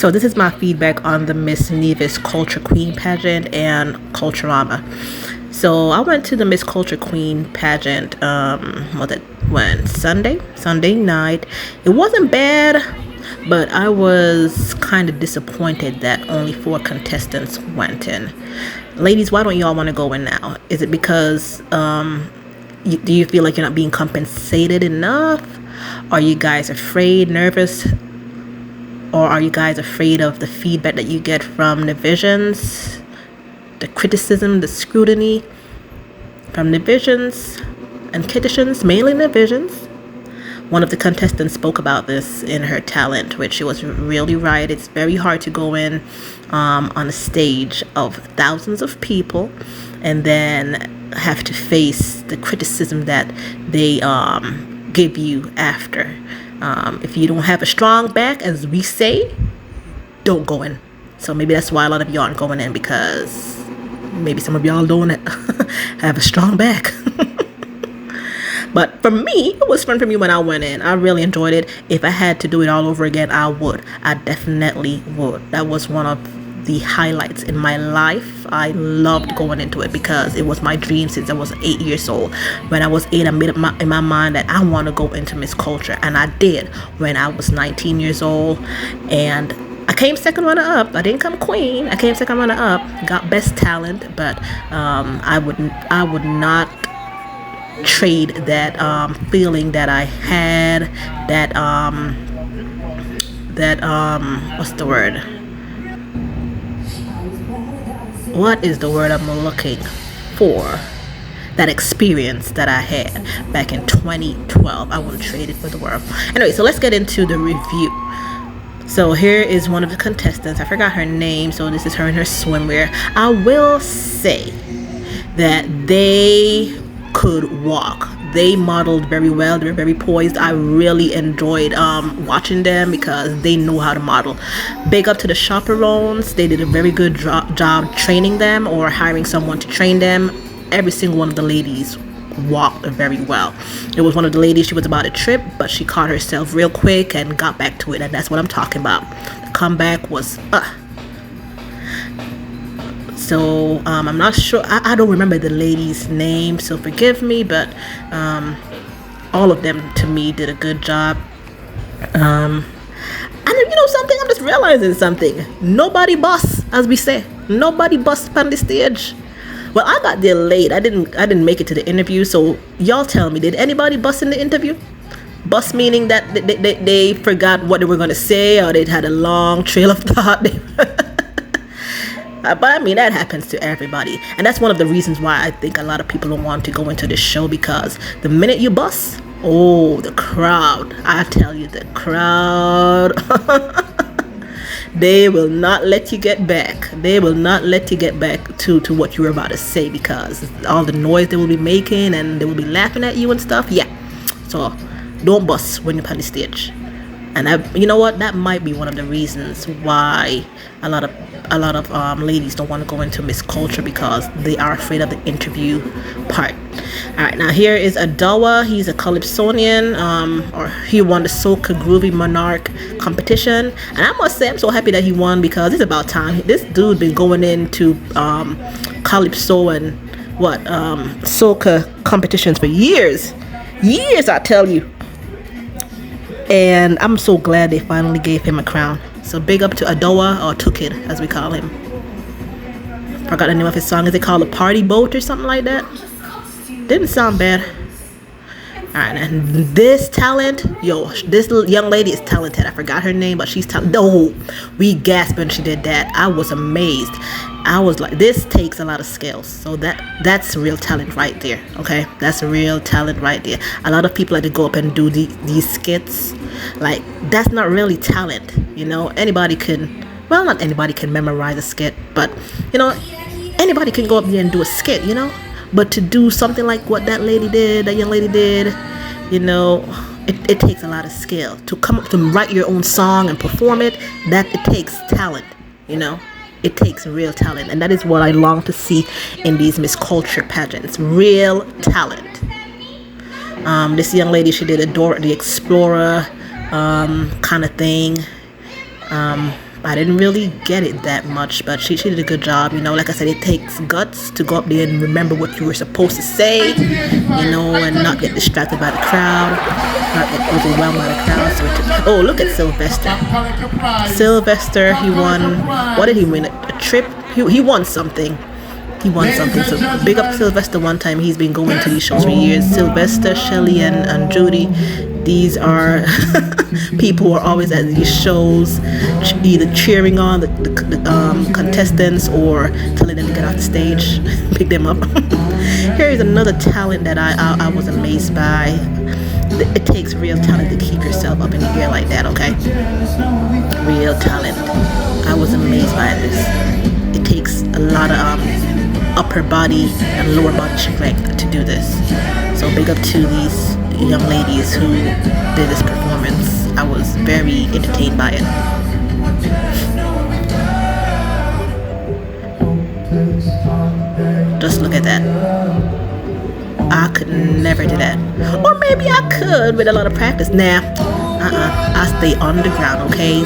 So this is my feedback on the Miss Nevis Culture Queen pageant and Culturama. So I went to the Miss Culture Queen pageant. Was it when Sunday night? It wasn't bad, but I was kind of disappointed that only 4 contestants went in. Ladies, why don't y'all want to go in now? Is it because do you feel like you're not being compensated enough? Are you guys afraid, nervous? Or are you guys afraid of the feedback that you get from Nevisians? The criticism, the scrutiny from Nevisians and Kittians, mainly Nevisians. One of the contestants spoke about this in her talent, which she was really right. It's very hard to go in on a stage of thousands of people and then have to face the criticism that they give you after. If you don't have a strong back, as we say, don't go in. So maybe that's why a lot of y'all aren't going in, because maybe some of y'all don't have a strong back. But for me, it was fun for me when I went in. I really enjoyed it. If I had to do it all over again, I would. I definitely would. That was one of the highlights in my life. I loved going into it because it was my dream since I was 8 years old. When I was 8, I made up in my mind that I want to go into Miss Culture, and I did when I was 19 years old, and I came second runner up. I didn't come queen. I came second runner up. Got best talent, but I would not trade that feeling that I had. What's the word? What is the word I'm looking for? That experience that I had back in 2012. I wouldn't trade it for the world. Anyway, so let's get into the review. So here is one of the contestants. I forgot her name, so this is her in her swimwear. I will say that they could walk. They modeled very well. They were very poised. I really enjoyed watching them because they know how to model. Big up to the chaperones. They did a very good job training them or hiring someone to train them. Every single one of the ladies walked very well. It was one of the ladies, she was about a trip, but she caught herself real quick and got back to it, and that's what I'm talking about. The comeback was So I'm not sure, I don't remember the lady's name, so forgive me, but all of them to me did a good job. And you know something, I'm just realizing something. Nobody bust, as we say. Nobody bust on the stage. Well, I got there late. I didn't make it to the interview, so y'all tell me, did anybody bust in the interview? Bust meaning that they forgot what they were going to say, or they had a long trail of thought. But I mean, that happens to everybody. And that's one of the reasons why I think a lot of people don't want to go into this show, because the minute you bust, oh, the crowd. I tell you, the crowd. They will not let you get back. They will not let you get back to what you were about to say, because all the noise they will be making and they will be laughing at you and stuff. Yeah. So don't bust when you're on the stage. And you know what? That might be one of the reasons why a lot of ladies don't want to go into Miss Culture, because they are afraid of the interview part. All right, now here is Adawa. He's a Calypsonian, or he won the Soca Groovy Monarch competition, and I must say I'm so happy that he won, because it's about time. This dude been going into Calypso and Soca competitions for years, I tell you. And I'm so glad they finally gave him a crown. So big up to Adoa, or Tukid as we call him. Forgot the name of his song. Is it called A Party Boat or something like that? Didn't sound bad. Alright, and this talent, this young lady is talented. I forgot her name, but she's talented. No, we gasped when she did that. I was amazed. I was like, this takes a lot of skills. So that's real talent right there. Okay, that's real talent right there. A lot of people like to go up and do these skits. Like, that's not really talent. You know, anybody can. Well, not anybody can memorize a skit, but you know, anybody can go up there and do a skit. You know. But to do something like what that young lady did, you know, it takes a lot of skill. To come up to write your own song and perform it, it takes talent, you know. It takes real talent, and that is what I long to see in these Miss Culture pageants. Real talent. This young lady, she did Dora the Explorer kind of thing. I didn't really get it that much, but she did a good job. Like I said, it takes guts to go up there and remember what you were supposed to say, and not get distracted by the crowd, not get overwhelmed by the crowd. Oh, look at Sylvester. Sylvester, he won, what did he win? A trip? He won something. So big up Sylvester one time. He's been going to these shows for years. Sylvester, Shelly, and Judy. These are people who are always at these shows, either cheering on the contestants or telling them to get off the stage, pick them up. Here is another talent that I was amazed by. It takes real talent to keep yourself up in the air like that, okay? Real talent. I was amazed by this. It takes a lot of upper body and lower body strength to do this. So big up to these young ladies who did this performance. I was very entertained by it. Just look at that. I could never do that. Or maybe I could with a lot of practice. Nah, I stay on the ground, okay?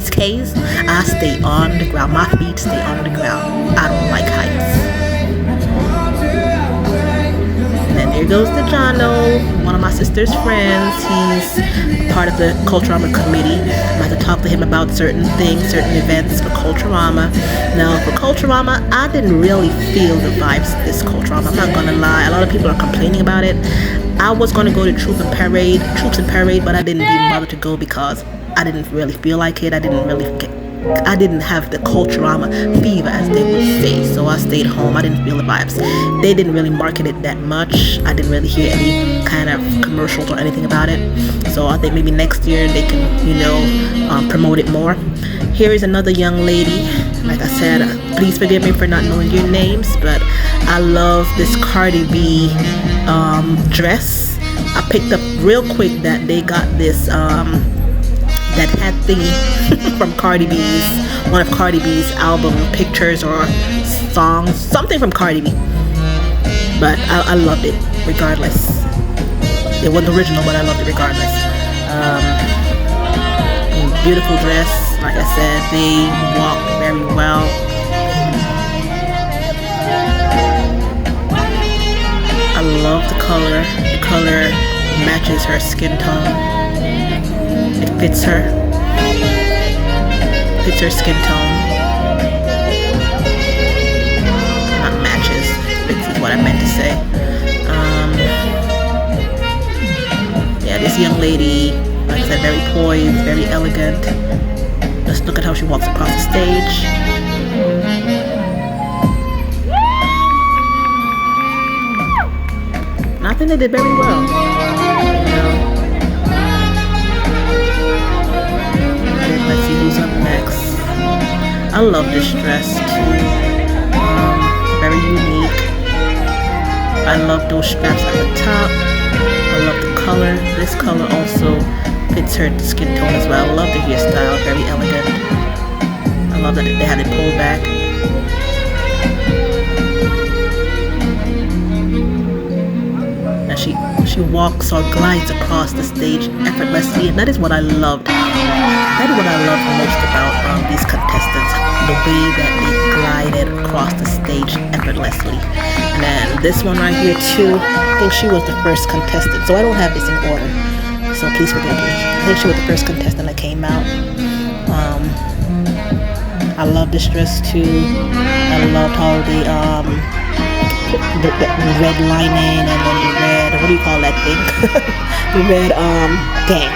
Case. I stay on the ground. My feet stay on the ground. I don't like heights. And then there goes the Jono, one of my sister's friends. He's part of the Culturama committee. I have to talk to him about certain things, certain events for Culturama. Now, for Culturama, I didn't really feel the vibes this Culturama. I'm not gonna lie. A lot of people are complaining about it. I was gonna go to Troops and Parade, but I didn't even bother to go because I didn't really feel like it. I didn't have the Culturama fever, as they would say. So I stayed home. I didn't feel the vibes. They didn't really market it that much. I didn't really hear any kind of commercials or anything about it. So I think maybe next year they can, promote it more. Here is another young lady. Like I said, please forgive me for not knowing your names, but I love this Cardi B dress. I picked up real quick that they got this that hat thingy from one of Cardi B's album pictures or songs, something from Cardi B. But I loved it regardless. It wasn't original, but I loved it regardless. Beautiful dress. Like I said, they walk very well. I love the color. The color matches her skin tone. It fits her. Fits her skin tone. Not matches. Fits is what I meant to say. Yeah, this young lady, like I said, very poised, very elegant. Just look at how she walks across the stage. And I think they did very well. Let's see who's up next. I love this dress too. Very unique. I love those straps at the top. I love the color. This color also fits her skin tone as well. I love the hairstyle. Very elegant. I love that they had it pulled back. And she walks or glides across the stage effortlessly, and that is what I loved. That is what I love most about these contestants, the way that they glided across the stage effortlessly. And then this one right here too, I think she was the first contestant, so I don't have this in order, so please forgive me. I think she was the first contestant that came out. I love this dress too. I loved how they the red lining and then the red, what do you call that thing? The red dang,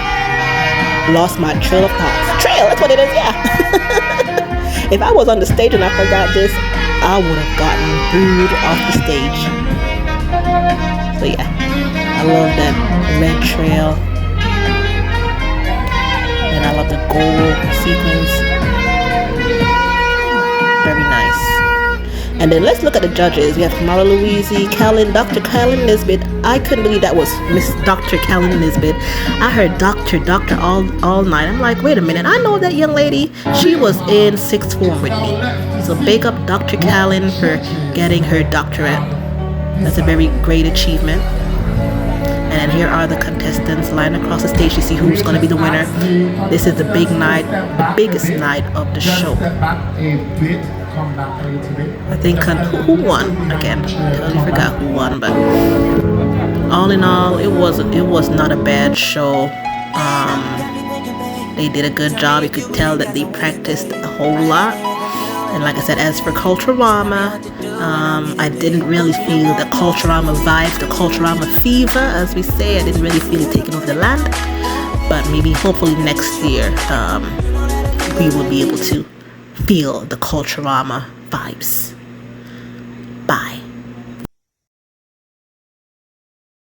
lost my trail of thoughts. Trail, that's what it is, yeah. If I was on the stage and I forgot this, I would have gotten booed off the stage. So yeah, I love that red trail. And I love the gold sequins. Very nice. And then let's look at the judges. We have Kamala Louise, Dr. Callan Nisbet. I couldn't believe that was Miss Dr. Callan Nisbet. I heard doctor all night. I'm like, wait a minute. I know that young lady. She was in sixth form with me. So big up Dr. Callan for getting her doctorate. That's a very great achievement. And here are the contestants lined across the stage to see who's going to be the winner. This is the big night, the biggest night of the show. I think who won again? I totally forgot who won, but all in all, it was not a bad show. They did a good job. You could tell that they practiced a whole lot. And like I said, as for Culturama, I didn't really feel the Culturama vibes, the Culturama fever, as we say. I didn't really feel it taking over the land. But maybe, hopefully next year, we will be able to feel the Culturama vibes. Bye.